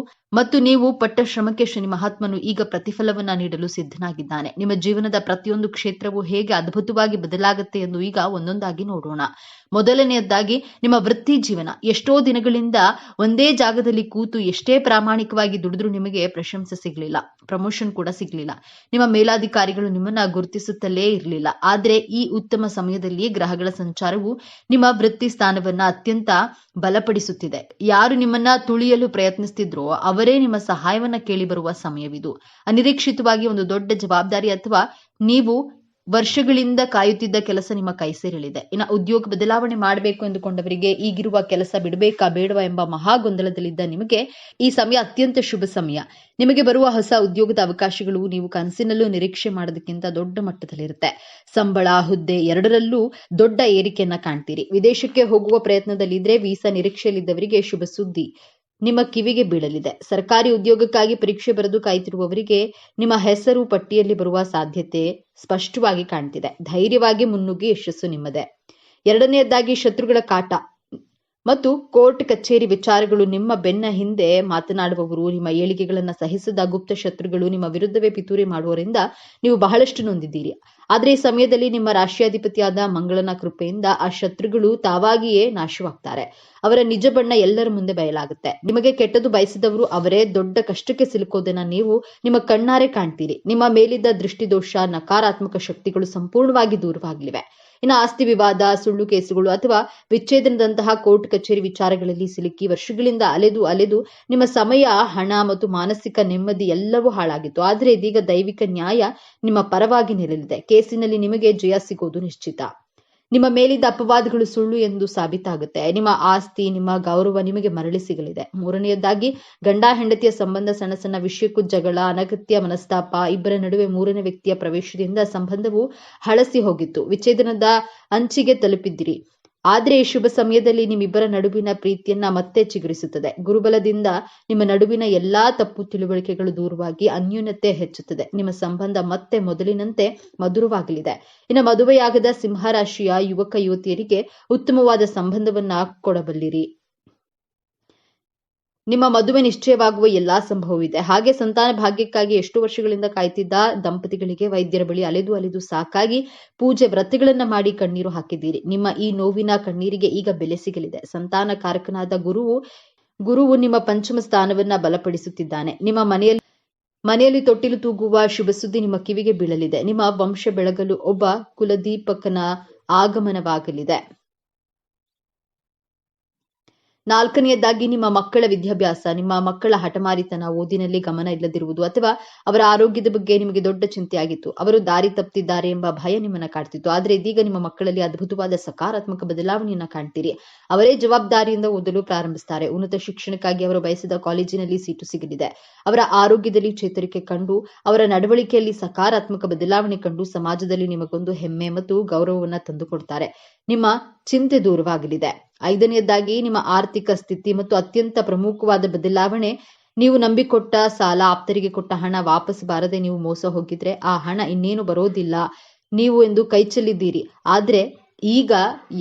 ಮತ್ತು ನೀವು ಪಟ್ಟ ಶ್ರಮಕ್ಕೆ ಶನಿ ಮಹಾತ್ಮನು ಈಗ ಪ್ರತಿಫಲವನ್ನ ನೀಡಲು ಸಿದ್ಧನಾಗಿದ್ದಾನೆ. ನಿಮ್ಮ ಜೀವನದ ಪ್ರತಿಯೊಂದು ಕ್ಷೇತ್ರವು ಹೇಗೆ ಅದ್ಭುತವಾಗಿ ಬದಲಾಗುತ್ತೆ ಎಂದು ಈಗ ಒಂದೊಂದಾಗಿ ನೋಡೋಣ. ಮೊದಲನೆಯದಾಗಿ ನಿಮ್ಮ ವೃತ್ತಿ ಜೀವನ. ಎಷ್ಟೋ ದಿನಗಳಿಂದ ಒಂದೇ ಜಾಗದಲ್ಲಿ ಕೂತು ಎಷ್ಟೇ ಪ್ರಾಮಾಣಿಕವಾಗಿ ದುಡಿದ್ರೂ ನಿಮಗೆ ಪ್ರಶಂಸೆ ಸಿಗ್ಲಿಲ್ಲ, ಪ್ರಮೋಷನ್ ಕೂಡ ಸಿಗ್ಲಿಲ್ಲ. ನಿಮ್ಮ ಮೇಲಾಧಿಕಾರಿಗಳು ನಿಮ್ಮನ್ನ ಗುರುತಿಸುತ್ತಲೇ ಇರಲಿಲ್ಲ. ಆದ್ರೆ ಈ ಉತ್ತಮ ಸಮಯದಲ್ಲಿ ಗ್ರಹಗಳ ಸಂಚಾರವು ನಿಮ್ಮ ವೃತ್ತಿ ಸ್ಥಾನವನ್ನ ಅತ್ಯಂತ ಬಲಪಡಿಸುತ್ತಿದೆ. ಯಾರು ನಿಮ್ಮನ್ನ ತುಳಿಯಲು ಪ್ರಯತ್ನಿಸ್ತಿದ್ರೋ ಅವರೇ ನಿಮ್ಮ ಸಹಾಯವನ್ನ ಕೇಳಿ ಬರುವ ಸಮಯವಿದು. ಅನಿರೀಕ್ಷಿತವಾಗಿ ಒಂದು ದೊಡ್ಡ ಜವಾಬ್ದಾರಿ ಅಥವಾ ನೀವು ವರ್ಷಗಳಿಂದ ಕಾಯುತ್ತಿದ್ದ ಕೆಲಸ ನಿಮ್ಮ ಕೈ ಸೇರಲಿದೆ. ಇನ್ನು ಉದ್ಯೋಗ ಬದಲಾವಣೆ ಮಾಡಬೇಕು ಎಂದುಕೊಂಡವರಿಗೆ, ಈಗಿರುವ ಕೆಲಸ ಬಿಡಬೇಕಾ ಬೇಡವಾ ಎಂಬ ಮಹಾ ಗೊಂದಲದಲ್ಲಿದ್ದ ನಿಮಗೆ ಈ ಸಮಯ ಅತ್ಯಂತ ಶುಭ ಸಮಯ. ನಿಮಗೆ ಬರುವ ಹೊಸ ಉದ್ಯೋಗದ ಅವಕಾಶಗಳು ನೀವು ಕನಸಿನಲ್ಲೂ ನಿರೀಕ್ಷೆ ಮಾಡೋದಕ್ಕಿಂತ ದೊಡ್ಡ ಮಟ್ಟದಲ್ಲಿರುತ್ತೆ. ಸಂಬಳ, ಹುದ್ದೆ ಎರಡರಲ್ಲೂ ದೊಡ್ಡ ಏರಿಕೆಯನ್ನ ಕಾಣ್ತೀರಿ. ವಿದೇಶಕ್ಕೆ ಹೋಗುವ ಪ್ರಯತ್ನದಲ್ಲಿದ್ರೆ ವೀಸಾ ನಿರೀಕ್ಷೆಯಲ್ಲಿದ್ದವರಿಗೆ ಶುಭ ಸುದ್ದಿ ನಿಮ್ಮ ಕಿವಿಗೆ ಬೀಳಲಿದೆ. ಸರ್ಕಾರಿ ಉದ್ಯೋಗಕ್ಕಾಗಿ ಪರೀಕ್ಷೆ ಬರೆದು ಕಾಯ್ತಿರುವವರಿಗೆ ನಿಮ್ಮ ಹೆಸರು ಪಟ್ಟಿಯಲ್ಲಿ ಬರುವ ಸಾಧ್ಯತೆ ಸ್ಪಷ್ಟವಾಗಿ ಕಾಣ್ತಿದೆ. ಧೈರ್ಯವಾಗಿ ಮುನ್ನುಗ್ಗಿ ಯಶಸ್ಸು ನಿಮ್ಮದೇ. ಎರಡನೆಯದಾಗಿ ಶತ್ರುಗಳ ಕಾಟ ಮತ್ತು ಕೋರ್ಟ್ ಕಚೇರಿ ವಿಚಾರಗಳು. ನಿಮ್ಮ ಬೆನ್ನ ಹಿಂದೆ ಮಾತನಾಡುವವರು, ನಿಮ್ಮ ಏಳಿಗೆಗಳನ್ನು ಸಹಿಸದ ಗುಪ್ತ ಶತ್ರುಗಳು, ನಿಮ್ಮ ವಿರುದ್ಧವೇ ಪಿತೂರಿ ಮಾಡುವವರಿಂದ ನೀವು ಬಹಳಷ್ಟು ನೊಂದಿದ್ದೀರಿ. ಆದ್ರೆ ಈ ಸಮಯದಲ್ಲಿ ನಿಮ್ಮ ರಾಶಿಯಾಧಿಪತಿಯಾದ ಮಂಗಳನ ಕೃಪೆಯಿಂದ ಆ ಶತ್ರುಗಳು ತಾವಾಗಿಯೇ ನಾಶವಾಗ್ತಾರೆ. ಅವರ ನಿಜ ಬಣ್ಣ ಎಲ್ಲರ ಮುಂದೆ ಬಯಲಾಗುತ್ತೆ. ನಿಮಗೆ ಕೆಟ್ಟದ್ದು ಬಯಸಿದವರು ಅವರೇ ದೊಡ್ಡ ಕಷ್ಟಕ್ಕೆ ಸಿಲುಕೋದನ್ನ ನೀವು ನಿಮ್ಮ ಕಣ್ಣಾರೆ ಕಾಣ್ತೀರಿ. ನಿಮ್ಮ ಮೇಲಿದ್ದ ದೃಷ್ಟಿದೋಷ, ನಕಾರಾತ್ಮಕ ಶಕ್ತಿಗಳು ಸಂಪೂರ್ಣವಾಗಿ ದೂರವಾಗಲಿವೆ. ಇನ್ನು ಆಸ್ತಿ ವಿವಾದ, ಸುಳ್ಳು ಕೇಸುಗಳು ಅಥವಾ ವಿಚ್ಛೇದನದಂತಹ ಕೋರ್ಟ್ ಕಚೇರಿ ವಿಚಾರಗಳಲ್ಲಿ ಸಿಲುಕಿ ವರ್ಷಗಳಿಂದ ಅಲೆದು ನಿಮ್ಮ ಸಮಯ, ಹಣ ಮತ್ತು ಮಾನಸಿಕ ನೆಮ್ಮದಿ ಎಲ್ಲವೂ ಹಾಳಾಗಿತ್ತು. ಆದ್ರೆ ಇದೀಗ ದೈವಿಕ ನ್ಯಾಯ ನಿಮ್ಮ ಪರವಾಗಿ ನಿಲ್ಲಲಿದೆ. ಕೇಸಿನಲ್ಲಿ ನಿಮಗೆ ಜಯ ಸಿಗೋದು ನಿಶ್ಚಿತ. ನಿಮ್ಮ ಮೇಲಿದ್ದ ಅಪವಾದಗಳು ಸುಳ್ಳು ಎಂದು ಸಾಬೀತಾಗುತ್ತೆ. ನಿಮ್ಮ ಆಸ್ತಿ, ನಿಮ್ಮ ಗೌರವ ನಿಮಗೆ ಮರಳಿ ಸಿಗಲಿದೆ. ಮೂರನೆಯದಾಗಿ ಗಂಡ ಹೆಂಡತಿಯ ಸಂಬಂಧ, ಸಣ್ಣ ಸಣ್ಣ ವಿಷಯಕ್ಕೂ ಜಗಳ, ಅನಗತ್ಯ ಮನಸ್ತಾಪ, ಇಬ್ಬರ ನಡುವೆ ಮೂರನೇ ವ್ಯಕ್ತಿಯ ಪ್ರವೇಶದಿಂದ ಸಂಬಂಧವು ಹಳಸಿ ಹೋಗಿತ್ತು. ವಿಚ್ಛೇದನದ ಅಂಚಿಗೆ ತಲುಪಿದ್ದೀರಿ. ಆದ್ರೆ ಈ ಶುಭ ಸಮಯದಲ್ಲಿ ನಿಮ್ಮಿಬ್ಬರ ನಡುವಿನ ಪ್ರೀತಿಯನ್ನ ಮತ್ತೆ ಚಿಗುರಿಸುತ್ತದೆ. ಗುರುಬಲದಿಂದ ನಿಮ್ಮ ನಡುವಿನ ಎಲ್ಲಾ ತಪ್ಪು ತಿಳುವಳಿಕೆಗಳು ದೂರವಾಗಿ ಅನ್ಯೂನ್ಯತೆ ಹೆಚ್ಚುತ್ತದೆ. ನಿಮ್ಮ ಸಂಬಂಧ ಮತ್ತೆ ಮೊದಲಿನಂತೆ ಮಧುರವಾಗಲಿದೆ. ಇನ್ನು ಮದುವೆಯಾಗದ ಸಿಂಹರಾಶಿಯ ಯುವಕ ಯುವತಿಯರಿಗೆ ಉತ್ತಮವಾದ ಸಂಬಂಧವನ್ನ ಕೊಡಬಲ್ಲಿರಿ. ನಿಮ್ಮ ಮದುವೆ ನಿಶ್ಚಯವಾಗುವ ಎಲ್ಲಾ ಸಂಭವವಿದೆ. ಹಾಗೆ ಸಂತಾನ ಭಾಗ್ಯಕ್ಕಾಗಿ ಎಷ್ಟು ವರ್ಷಗಳಿಂದ ಕಾಯ್ತಿದ್ದ ದಂಪತಿಗಳಿಗೆ ವೈದ್ಯರ ಬಳಿ ಅಲೆದು ಸಾಕಾಗಿ ಪೂಜೆ ವ್ರತಗಳನ್ನ ಮಾಡಿ ಕಣ್ಣೀರು ಹಾಕಿದ್ದೀರಿ. ನಿಮ್ಮ ಈ ನೋವಿನ ಕಣ್ಣೀರಿಗೆ ಈಗ ಬೆಲೆ ಸಿಗಲಿದೆ. ಸಂತಾನ ಕಾರಕನಾದ ಗುರುವು ನಿಮ್ಮ ಪಂಚಮ ಸ್ಥಾನವನ್ನ ಬಲಪಡಿಸುತ್ತಿದ್ದಾನೆ. ನಿಮ್ಮ ಮನೆಯಲ್ಲಿ ತೊಟ್ಟಿಲು ತೂಗುವ ಶುಭ ಸುದ್ದಿ ನಿಮ್ಮ ಕಿವಿಗೆ ಬೀಳಲಿದೆ. ನಿಮ್ಮ ವಂಶ ಬೆಳಗಲು ಒಬ್ಬ ಕುಲದೀಪಕನ ಆಗಮನವಾಗಲಿದೆ. 4ನೇಯದಾಗಿ ನಿಮ್ಮ ಮಕ್ಕಳ ವಿದ್ಯಾಭ್ಯಾಸ, ನಿಮ್ಮ ಮಕ್ಕಳ ಹಠಮಾರಿತನ, ಓದಿನಲ್ಲಿ ಗಮನ ಇಲ್ಲದಿರುವುದು ಅಥವಾ ಅವರ ಆರೋಗ್ಯದ ಬಗ್ಗೆ ನಿಮಗೆ ದೊಡ್ಡ ಚಿಂತೆಯಾಗಿತ್ತು. ಅವರು ದಾರಿ ತಪ್ಪಿದ್ದಾರೆ ಎಂಬ ಭಯ ನಿಮ್ಮನ್ನ ಕಾಡ್ತಿತ್ತು. ಆದ್ರೆ ಇದೀಗ ನಿಮ್ಮ ಮಕ್ಕಳಲ್ಲಿ ಅದ್ಭುತವಾದ ಸಕಾರಾತ್ಮಕ ಬದಲಾವಣೆಯನ್ನ ಕಾಣ್ತೀರಿ. ಅವರೇ ಜವಾಬ್ದಾರಿಯಿಂದ ಓದಲು ಪ್ರಾರಂಭಿಸ್ತಾರೆ. ಉನ್ನತ ಶಿಕ್ಷಣಕ್ಕಾಗಿ ಅವರು ಬಯಸಿದ ಕಾಲೇಜಿನಲ್ಲಿ ಸೀಟು ಸಿಗಲಿದೆ. ಅವರ ಆರೋಗ್ಯದಲ್ಲಿ ಚೇತರಿಕೆ ಕಂಡು, ಅವರ ನಡವಳಿಕೆಯಲ್ಲಿ ಸಕಾರಾತ್ಮಕ ಬದಲಾವಣೆ ಕಂಡು ಸಮಾಜದಲ್ಲಿ ನಿಮಗೊಂದು ಹೆಮ್ಮೆ ಮತ್ತು ಗೌರವವನ್ನ ತಂದುಕೊಡ್ತಾರೆ. ನಿಮ್ಮ ಚಿಂತೆ ದೂರವಾಗಲಿದೆ. 5ನೇಯದಾಗಿ ನಿಮ್ಮ ಆರ್ಥಿಕ ಸ್ಥಿತಿ ಮತ್ತು ಅತ್ಯಂತ ಪ್ರಮುಖವಾದ ಬದಲಾವಣೆ, ನೀವು ನಂಬಿಕೊಟ್ಟ ಸಾಲ, ಆಪ್ತರಿಗೆ ಕೊಟ್ಟ ಹಣ ವಾಪಸ್ ಬಾರದೆ ನೀವು ಮೋಸ ಹೋಗಿದ್ರೆ ಆ ಹಣ ಇನ್ನೇನು ಬರೋದಿಲ್ಲ ನೀವು ಎಂದು ಕೈ ಚೆಲ್ಲಿದ್ದೀರಿ. ಆದ್ರೆ ಈಗ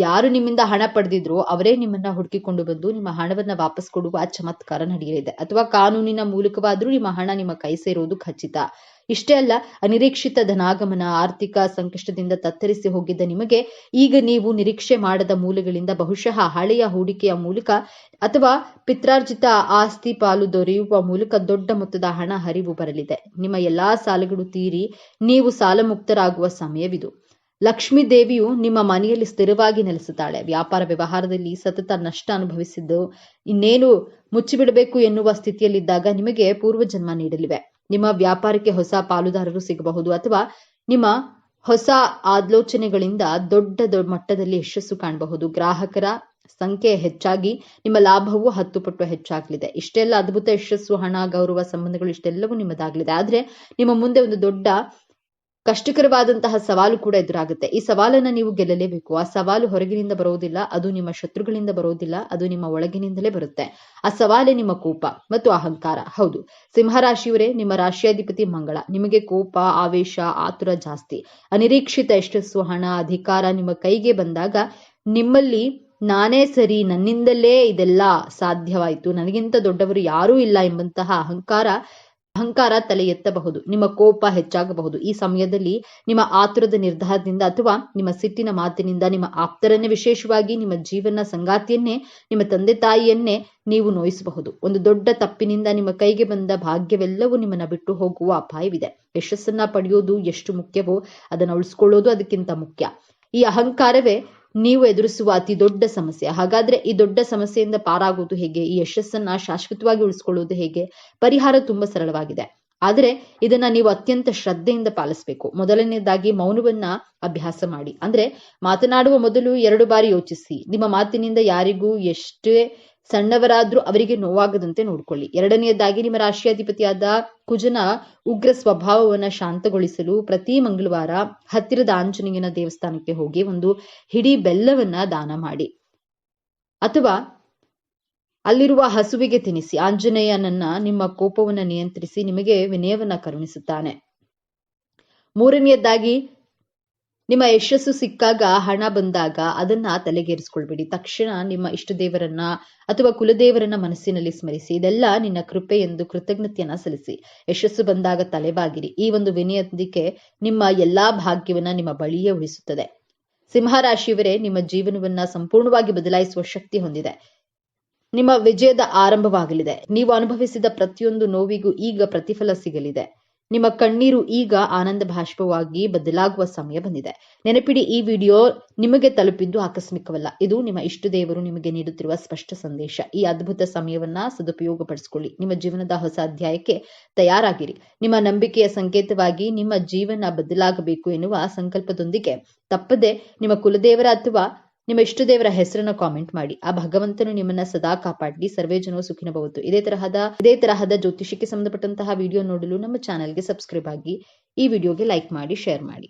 ಯಾರು ನಿಮ್ಮಿಂದ ಹಣ ಪಡೆದಿದ್ರೋ ಅವರೇ ನಿಮ್ಮನ್ನ ಹುಡುಕಿಕೊಂಡು ಬಂದು ನಿಮ್ಮ ಹಣವನ್ನ ವಾಪಸ್ ಕೊಡುವ ಚಮತ್ಕಾರ ನಡೆಯಲಿದೆ. ಅಥವಾ ಕಾನೂನಿನ ಮೂಲಕವಾದ್ರೂ ನಿಮ್ಮ ಹಣ ನಿಮ್ಮ ಕೈ ಸೇರುವುದು ಖಚಿತ. ಇಷ್ಟೇ ಅಲ್ಲ, ಅನಿರೀಕ್ಷಿತ ಧನಾಗಮನ, ಆರ್ಥಿಕ ಸಂಕಷ್ಟದಿಂದ ತತ್ತರಿಸಿ ಹೋಗಿದ್ದ ನಿಮಗೆ ಈಗ ನೀವು ನಿರೀಕ್ಷೆ ಮಾಡದ ಮೂಲಗಳಿಂದ ಬಹುಶಃ ಹಳೆಯ ಹೂಡಿಕೆಯ ಮೂಲಕ ಅಥವಾ ಪಿತ್ರಾರ್ಜಿತ ಆಸ್ತಿ ಪಾಲು ದೊರೆಯುವ ಮೂಲಕ ದೊಡ್ಡ ಮೊತ್ತದ ಹಣ ಹರಿವು ಬರಲಿದೆ. ನಿಮ್ಮ ಎಲ್ಲಾ ಸಾಲಗಳು ತೀರಿ ನೀವು ಸಾಲ ಮುಕ್ತರಾಗುವ ಸಮಯವಿದು. ಲಕ್ಷ್ಮೀ ದೇವಿಯು ನಿಮ್ಮ ಮನೆಯಲ್ಲಿ ಸ್ಥಿರವಾಗಿ ನೆಲೆಸುತ್ತಾಳೆ. ವ್ಯಾಪಾರ ವ್ಯವಹಾರದಲ್ಲಿ ಸತತ ನಷ್ಟ ಅನುಭವಿಸಿದ್ದು ಇನ್ನೇನು ಮುಚ್ಚಿಬಿಡಬೇಕು ಎನ್ನುವ ಸ್ಥಿತಿಯಲ್ಲಿದ್ದಾಗ ನಿಮಗೆ ಪೂರ್ವಜನ್ಮ ನೀಡಲಿವೆ. ನಿಮ್ಮ ವ್ಯಾಪಾರಕ್ಕೆ ಹೊಸ ಪಾಲುದಾರರು ಸಿಗಬಹುದು ಅಥವಾ ನಿಮ್ಮ ಹೊಸ ಆಲೋಚನೆಗಳಿಂದ ದೊಡ್ಡ ಮಟ್ಟದಲ್ಲಿ ಯಶಸ್ಸು ಕಾಣಬಹುದು. ಗ್ರಾಹಕರ ಸಂಖ್ಯೆ ಹೆಚ್ಚಾಗಿ ನಿಮ್ಮ ಲಾಭವು 10 ಪಟ್ಟು ಹೆಚ್ಚಾಗಲಿದೆ. ಇಷ್ಟೆಲ್ಲ ಅದ್ಭುತ ಯಶಸ್ಸು, ಹಣ, ಗೌರವ, ಸಂಬಂಧಗಳು ಇಷ್ಟೆಲ್ಲವೂ ನಿಮ್ಮದಾಗಲಿದೆ. ಆದ್ರೆ ನಿಮ್ಮ ಮುಂದೆ ಒಂದು ದೊಡ್ಡ ಕಷ್ಟಕರವಾದಂತಹ ಸವಾಲು ಕೂಡ ಎದುರಾಗುತ್ತೆ. ಈ ಸವಾಲನ್ನ ನೀವು ಗೆಲ್ಲಲೇಬೇಕು. ಆ ಸವಾಲು ಹೊರಗಿನಿಂದ ಬರೋದಿಲ್ಲ, ಅದು ನಿಮ್ಮ ಶತ್ರುಗಳಿಂದ ಬರೋದಿಲ್ಲ, ಅದು ನಿಮ್ಮ ಒಳಗಿನಿಂದಲೇ ಬರುತ್ತೆ. ಆ ಸವಾಲೇ ನಿಮ್ಮ ಕೋಪ ಮತ್ತು ಅಹಂಕಾರ. ಹೌದು, ಸಿಂಹರಾಶಿಯವರೇ, ನಿಮ್ಮ ರಾಶಿಯಾಧಿಪತಿ ಮಂಗಳ. ನಿಮಗೆ ಕೋಪ, ಆವೇಶ, ಆತುರ ಜಾಸ್ತಿ. ಅನಿರೀಕ್ಷಿತ ಯಶಸ್ಸು, ಹಣ, ಅಧಿಕಾರ ನಿಮ್ಮ ಕೈಗೆ ಬಂದಾಗ ನಿಮ್ಮಲ್ಲಿ ನಾನೇ ಸರಿ, ನನ್ನಿಂದಲೇ ಇದೆಲ್ಲ ಸಾಧ್ಯವಾಯಿತು, ನನಗಿಂತ ದೊಡ್ಡವರು ಯಾರೂ ಇಲ್ಲ ಎಂಬಂತಹ ಅಹಂಕಾರ ತಲೆ ಎತ್ತಬಹುದು. ನಿಮ್ಮ ಕೋಪ ಹೆಚ್ಚಾಗಬಹುದು. ಈ ಸಮಯದಲ್ಲಿ ನಿಮ್ಮ ಆತುರದ ನಿರ್ಧಾರದಿಂದ ಅಥವಾ ನಿಮ್ಮ ಸಿಟ್ಟಿನ ಮಾತಿನಿಂದ ನಿಮ್ಮ ಆಪ್ತರನ್ನೇ, ವಿಶೇಷವಾಗಿ ನಿಮ್ಮ ಜೀವನ ಸಂಗಾತಿಯನ್ನೇ, ನಿಮ್ಮ ತಂದೆ ತಾಯಿಯನ್ನೇ ನೀವು ನೋಯಿಸಬಹುದು. ಒಂದು ದೊಡ್ಡ ತಪ್ಪಿನಿಂದ ನಿಮ್ಮ ಕೈಗೆ ಬಂದ ಭಾಗ್ಯವೆಲ್ಲವೂ ನಿಮ್ಮನ್ನ ಬಿಟ್ಟು ಹೋಗುವ ಅಪಾಯವಿದೆ. ಯಶಸ್ಸನ್ನ ಪಡೆಯೋದು ಎಷ್ಟು ಮುಖ್ಯವೋ ಅದನ್ನು ಉಳಿಸ್ಕೊಳ್ಳೋದು ಅದಕ್ಕಿಂತ ಮುಖ್ಯ. ಈ ಅಹಂಕಾರವೇ ನೀವು ಎದುರಿಸುವ ಅತಿ ದೊಡ್ಡ ಸಮಸ್ಯೆ. ಹಾಗಾದ್ರೆ ಈ ದೊಡ್ಡ ಸಮಸ್ಯೆಯಿಂದ ಪಾರಾಗುವುದು ಹೇಗೆ? ಈ ಯಶಸ್ಸನ್ನ ಶಾಶ್ವತವಾಗಿ ಉಳಿಸ್ಕೊಳ್ಳುವುದು ಹೇಗೆ? ಪರಿಹಾರ ತುಂಬಾ ಸರಳವಾಗಿದೆ, ಆದ್ರೆ ಇದನ್ನ ನೀವು ಅತ್ಯಂತ ಶ್ರದ್ಧೆಯಿಂದ ಪಾಲಿಸಬೇಕು. ಮೊದಲನೇದಾಗಿ ಮೌನವನ್ನ ಅಭ್ಯಾಸ ಮಾಡಿ. ಅಂದ್ರೆ ಮಾತನಾಡುವ ಮೊದಲು 2 ಬಾರಿ ಯೋಚಿಸಿ. ನಿಮ್ಮ ಮಾತಿನಿಂದ ಯಾರಿಗೂ ಎಷ್ಟೇ ಸಣ್ಣವರಾದ್ರೂ ಅವರಿಗೆ ನೋವಾಗದಂತೆ ನೋಡ್ಕೊಳ್ಳಿ. 2ನೇದಾಗಿ ನಿಮ್ಮ ರಾಶಿಯಾಧಿಪತಿಯಾದ ಕುಜನ ಉಗ್ರ ಸ್ವಭಾವವನ್ನ ಶಾಂತಗೊಳಿಸಲು ಪ್ರತಿ ಮಂಗಳವಾರ ಹತ್ತಿರದ ಆಂಜನೇಯನ ದೇವಸ್ಥಾನಕ್ಕೆ ಹೋಗಿ ಒಂದು ಹಿಡಿ ಬೆಲ್ಲವನ್ನ ದಾನ ಮಾಡಿ ಅಥವಾ ಅಲ್ಲಿರುವ ಹಸುವಿಗೆ ತಿನ್ನಿಸಿ. ಆಂಜನೇಯನನ್ನ ನಿಮ್ಮ ಕೋಪವನ್ನ ನಿಯಂತ್ರಿಸಿ ನಿಮಗೆ ವಿನಯವನ್ನ ಕರುಣಿಸುತ್ತಾನೆ. 3ನೇದಾಗಿ ನಿಮ್ಮ ಯಶಸ್ಸು ಸಿಕ್ಕಾಗ, ಹಣ ಬಂದಾಗ ಅದನ್ನ ತಲೆಗೇರಿಸ್ಕೊಳ್ಬೇಡಿ. ತಕ್ಷಣ ನಿಮ್ಮ ಇಷ್ಟ ದೇವರನ್ನ ಅಥವಾ ಕುಲದೇವರನ್ನ ಮನಸ್ಸಿನಲ್ಲಿ ಸ್ಮರಿಸಿ. ಇದೆಲ್ಲ ನಿನ್ನ ಕೃಪೆ ಎಂದು ಕೃತಜ್ಞತೆಯನ್ನ ಸಲ್ಲಿಸಿ. ಯಶಸ್ಸು ಬಂದಾಗ ತಲೆಬಾಗಿರಿ. ಈ ಒಂದು ವಿನಯದೊಂದಿಗೆ ನಿಮ್ಮ ಎಲ್ಲಾ ಭಾಗ್ಯವನ್ನ ನಿಮ್ಮ ಬಳಿಯೇ ಉಳಿಸುತ್ತದೆ. ಸಿಂಹರಾಶಿಯವರೇ, ನಿಮ್ಮ ಜೀವನವನ್ನ ಸಂಪೂರ್ಣವಾಗಿ ಬದಲಾಯಿಸುವ ಶಕ್ತಿ ಹೊಂದಿದೆ. ನಿಮ್ಮ ವಿಜಯದ ಆರಂಭವಾಗಲಿದೆ. ನೀವು ಅನುಭವಿಸಿದ ಪ್ರತಿಯೊಂದು ನೋವಿಗೂ ಈಗ ಪ್ರತಿಫಲ ಸಿಗಲಿದೆ. ನಿಮ್ಮ ಕಣ್ಣೀರು ಈಗ ಆನಂದ ಭಾಷ್ಪವಾಗಿ ಬದಲಾಗುವ ಸಮಯ ಬಂದಿದೆ. ನೆನಪಿಡಿ, ಈ ವಿಡಿಯೋ ನಿಮಗೆ ತಲುಪಿದ್ದು ಆಕಸ್ಮಿಕವಲ್ಲ. ಇದು ನಿಮ್ಮ ಇಷ್ಟ ದೇವರು ನಿಮಗೆ ನೀಡುತ್ತಿರುವ ಸ್ಪಷ್ಟ ಸಂದೇಶ. ಈ ಅದ್ಭುತ ಸಮಯವನ್ನ ಸದುಪಯೋಗಪಡಿಸಿಕೊಳ್ಳಿ. ನಿಮ್ಮ ಜೀವನದ ಹೊಸ ಅಧ್ಯಾಯಕ್ಕೆ ತಯಾರಾಗಿರಿ. ನಿಮ್ಮ ನಂಬಿಕೆಯ ಸಂಕೇತವಾಗಿ ನಿಮ್ಮ ಜೀವನ ಬದಲಾಗಬೇಕು ಎನ್ನುವ ಸಂಕಲ್ಪದೊಂದಿಗೆ ತಪ್ಪದೆ ನಿಮ್ಮ ಕುಲದೇವರ ಅಥವಾ ನಿಮ್ಮ ಇಷ್ಟ ದೇವರ ಹೆಸರನ್ನ ಕಾಮೆಂಟ್ ಮಾಡಿ. ಆ ಭಗವಂತನು ನಿಮ್ಮನ್ನ ಸದಾ ಕಾಪಾಡಲಿ. ಸರ್ವೇ ಜನೋ ಸುಖಿನೋ ಭವಂತು. ಇದೇ ತರಹದ ಜ್ಯೋತಿಷಕ್ಕೆ ಸಂಬಂಧಪಟ್ಟಂತಹ ವಿಡಿಯೋ ನೋಡಲು ನಮ್ಮ ಚಾನೆಲ್ಗೆ ಸಬ್ಸ್ಕ್ರೈಬ್ ಆಗಿ, ಈ ವಿಡಿಯೋಗೆ ಲೈಕ್ ಮಾಡಿ, ಶೇರ್ ಮಾಡಿ.